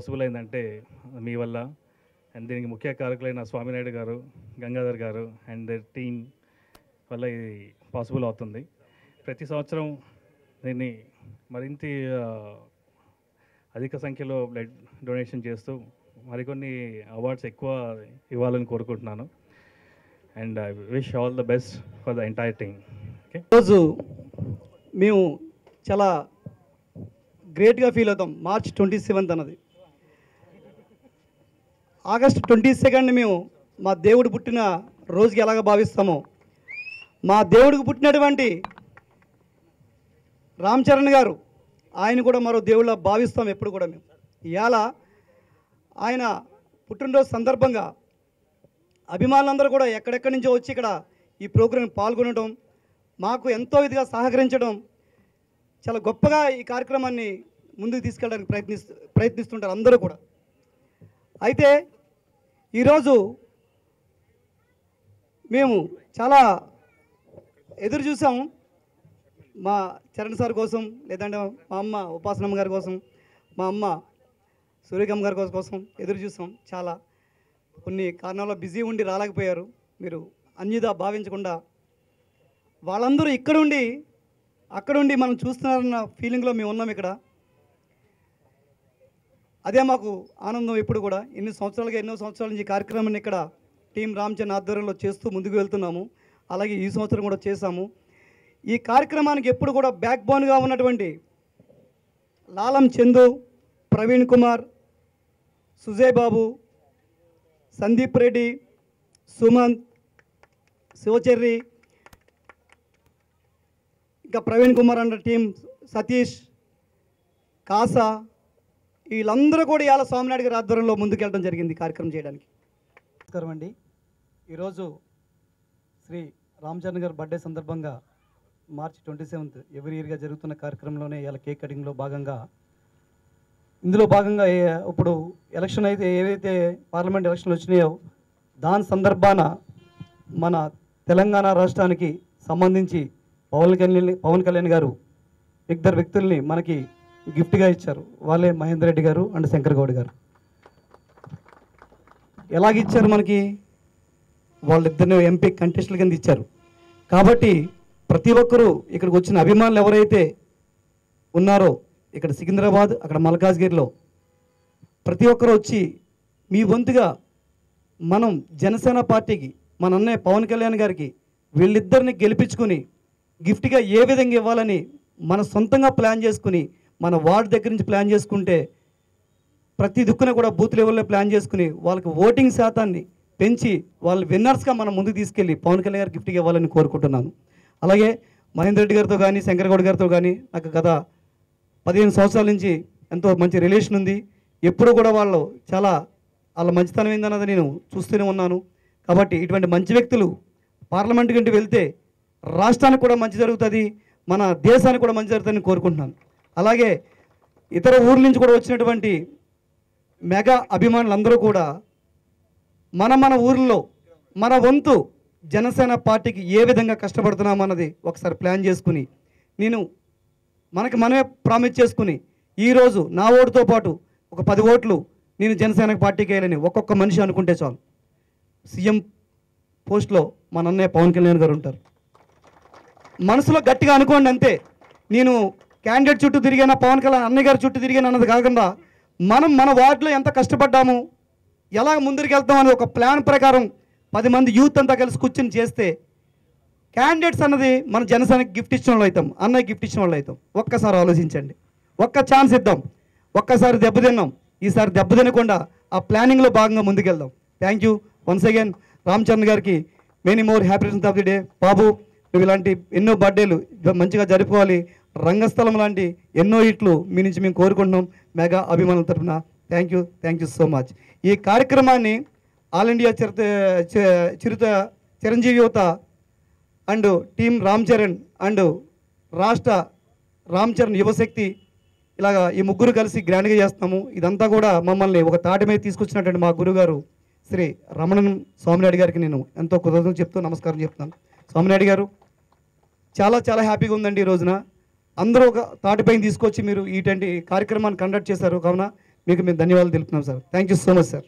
Possible అయిందంటే మీ వల్ల. And దీనికి ముఖ్య కారకులైన స్వామినాయుడు గారు, గంగాధర్ గారు అండ్ దర్ టీమ్ వల్ల ఇది పాసిబుల్ అవుతుంది. ప్రతి సంవత్సరం దీన్ని మరింత అధిక సంఖ్యలో బ్లడ్ డొనేషన్ చేస్తూ మరికొన్ని అవార్డ్స్ ఎక్కువ ఇవ్వాలని కోరుకుంటున్నాను. And I wish all the best for the entire team. Okay, ఈరోజు మేము చాలా గ్రేట్గా ఫీల్ అవుతాం. మార్చ్ 27 అన్నది, ఆగస్ట్ 22 మేము మా దేవుడు పుట్టిన రోజుకి ఎలాగ భావిస్తామో, మా దేవుడికి పుట్టినటువంటి రామ్ చరణ్ గారు ఆయన కూడా మరో దేవుళ్ళ భావిస్తాం ఎప్పుడు కూడా. మేము ఇవాళ ఆయన పుట్టినరోజు సందర్భంగా అభిమానులందరూ కూడా ఎక్కడెక్కడి నుంచో వచ్చి ఇక్కడ ఈ ప్రోగ్రాం పాల్గొనడం, మాకు ఎంతో విధిగా సహకరించడం, చాలా గొప్పగా ఈ కార్యక్రమాన్ని ముందుకు తీసుకెళ్ళడానికి ప్రయత్నిస్తుంటారు అందరూ కూడా. అయితే ఈరోజు మేము చాలా ఎదురు చూసాం మా చరణ్ సార్ కోసం, లేదంటే మా అమ్మ ఉపాసనమ్మ గారి కోసం, మా అమ్మ సూర్యకమ్మ గారి కోసం ఎదురు చూసాం. చాలా కొన్ని కారణాల్లో బిజీ ఉండి రాలేకపోయారు. మీరు అన్యదా భావించకుండా వాళ్ళందరూ ఇక్కడుండి అక్కడుండి మనం చూస్తున్నారన్న ఫీలింగ్లో మేము ఉన్నాం ఇక్కడ. అదే మాకు ఆనందం ఎప్పుడు కూడా. ఎన్నో సంవత్సరాల నుంచి ఈ కార్యక్రమాన్ని ఇక్కడ టీం రామ్ చరణ్ ఆధ్వర్యంలో చేస్తూ ముందుకు వెళ్తున్నాము. అలాగే ఈ సంవత్సరం కూడా చేశాము. ఈ కార్యక్రమానికి ఎప్పుడు కూడా బ్యాక్ బోన్గా ఉన్నటువంటి లాలం చందు, ప్రవీణ్ కుమార్, సుజయ్ బాబు, సందీప్ రెడ్డి, సుమంత్, శివచర్రి, ఇంకా ప్రవీణ్ కుమార్ అన్న టీం, సతీష్, కాసా, వీళ్ళందరూ కూడా ఇవాళ స్వామినాయుడు గారి ఆధ్వర్యంలో ముందుకెళ్ళడం జరిగింది కార్యక్రమం చేయడానికి. నమస్కారం అండి. ఈరోజు శ్రీ రామ్ చరణ్ గారి బర్త్డే సందర్భంగా మార్చ్ 27 ఎవ్రీ ఇయర్గా జరుగుతున్న కార్యక్రమంలోనే ఇవాళ కేక్ కటింగ్లో భాగంగా, ఇందులో భాగంగా ఇప్పుడు ఎలక్షన్ అయితే ఏవైతే పార్లమెంట్ ఎలక్షన్లు వచ్చినాయో దాని సందర్భాన మన తెలంగాణ రాష్ట్రానికి సంబంధించి పవన్ కళ్యాణ్ గారు ఇద్దరు వ్యక్తుల్ని మనకి గిఫ్ట్గా ఇచ్చారు. వాళ్ళే మహేందర్ రెడ్డి గారు అండ్ శంకర్ గౌడ్ గారు. ఎలాగిచ్చారు మనకి? వాళ్ళిద్దరిని ఎంపీ కంటెస్టుల కింద ఇచ్చారు. కాబట్టి ప్రతి ఒక్కరూ ఇక్కడికి వచ్చిన అభిమానులు ఎవరైతే ఉన్నారో ఇక్కడ సికింద్రాబాద్, అక్కడ మల్కాజ్గిరిలో ప్రతి ఒక్కరు వచ్చి మీ వంతుగా మనం జనసేన పార్టీకి, మన అన్నయ్య పవన్ కళ్యాణ్ గారికి వీళ్ళిద్దరిని గెలిపించుకుని గిఫ్ట్గా ఏ విధంగా ఇవ్వాలని మన సొంతంగా ప్లాన్ చేసుకుని, మన వార్డు దగ్గర నుంచి ప్లాన్ చేసుకుంటే ప్రతి దిక్కున కూడా బూత్ లెవెల్లో ప్లాన్ చేసుకుని వాళ్ళకి ఓటింగ్ శాతాన్ని పెంచి వాళ్ళు విన్నర్స్గా మనం ముందుకు తీసుకెళ్ళి పవన్ కళ్యాణ్ గారికి గిఫ్ట్గా ఇవ్వాలని కోరుకుంటున్నాను. అలాగే మహేందర్ రెడ్డి గారితో కానీ శంకర్ గౌడ్ గారితో కానీ నాకు గత 15 సంవత్సరాల నుంచి ఎంతో మంచి రిలేషన్ ఉంది. ఎప్పుడు కూడా వాళ్ళు చాలా వాళ్ళ మంచితనం ఏందన్నది నేను చూస్తూనే ఉన్నాను. కాబట్టి ఇటువంటి మంచి వ్యక్తులు పార్లమెంట్ కంటే వెళ్తే రాష్ట్రానికి కూడా మంచి జరుగుతుంది, మన దేశానికి కూడా మంచి జరుగుతుందని కోరుకుంటున్నాను. అలాగే ఇతర ఊర్ల నుంచి కూడా వచ్చినటువంటి మెగా అభిమానులందరూ కూడా మన ఊర్లో మన వంతు జనసేన పార్టీకి ఏ విధంగా కష్టపడుతున్నామన్నది ఒకసారి ప్లాన్ చేసుకుని, మనమే ప్రామిస్ చేసుకుని ఈరోజు నా ఓటుతో పాటు ఒక 10 ఓట్లు నేను జనసేన పార్టీకి వేయాలని ఒక్కొక్క మనిషి అనుకుంటే చాలు. సీఎం పోస్ట్లో మన అన్నయ్య పవన్ కళ్యాణ్ గారు ఉంటారు. మనసులో గట్టిగా అనుకోండి అంతే. నేను క్యాండిడేట్ చుట్టూ తిరిగాను, పవన్ కళ్యాణ్ అన్నయ్య గారి చుట్టూ తిరిగాను అన్నది కాకుండా మనం మన వార్డులో ఎంత కష్టపడ్డాము, ఎలా ముందరికి వెళ్తామని ఒక ప్లాన్ ప్రకారం 10 మంది యూత్ అంతా కలిసి కూర్చొని చేస్తే క్యాండిడేట్స్ అన్నది మన జనసేనకి గిఫ్ట్ ఇచ్చిన వాళ్ళు అవుతాం, అన్నయ్య గిఫ్ట్ ఇచ్చిన వాళ్ళు అవుతాం. ఒక్కసారి ఆలోచించండి, ఒక్క ఛాన్స్ ఇద్దాం. ఒక్కసారి దెబ్బతిన్నాం, ఈసారి దెబ్బతినకుండా ఆ ప్లానింగ్లో భాగంగా ముందుకెళ్దాం. Thank you once again Ram Charan గారికి many more happy returns of the day. బాబు, నువ్వు ఇలాంటి ఎన్నో బర్త్డేలు మంచిగా జరుపుకోవాలి, రంగస్థలం లాంటి ఎన్నో హిట్లు మీ నుంచి మేము కోరుకుంటున్నాం మెగా అభిమానుల తరఫున. Thank you so much. ఈ కార్యక్రమాన్ని ఆల్ ఇండియా చిరంజీవి యువత and team Ram Charan and రాష్ట్ర రామ్ చరణ్ యువశక్తి ఇలాగా ఈ ముగ్గురు కలిసి గ్రాండ్గా చేస్తున్నాము. ఇదంతా కూడా మమ్మల్ని ఒక తాటి మీద తీసుకొచ్చినటువంటి మా గురుగారు శ్రీ రమణన్ స్వామినాయుడు గారికి నేను ఎంతో కృతజ్ఞతలు చెప్తూ నమస్కారం చెప్తున్నాను. స్వామినాయుడు గారు, చాలా హ్యాపీగా ఉందండి. ఈ రోజున అందరూ ఒక తాటిపైన తీసుకొచ్చి మీరు ఇటువంటి కార్యక్రమాన్ని కండక్ట్ చేశారు. కావున మీకు మేము ధన్యవాదాలు తెలుపుతున్నాం sir. Thank you so much sir.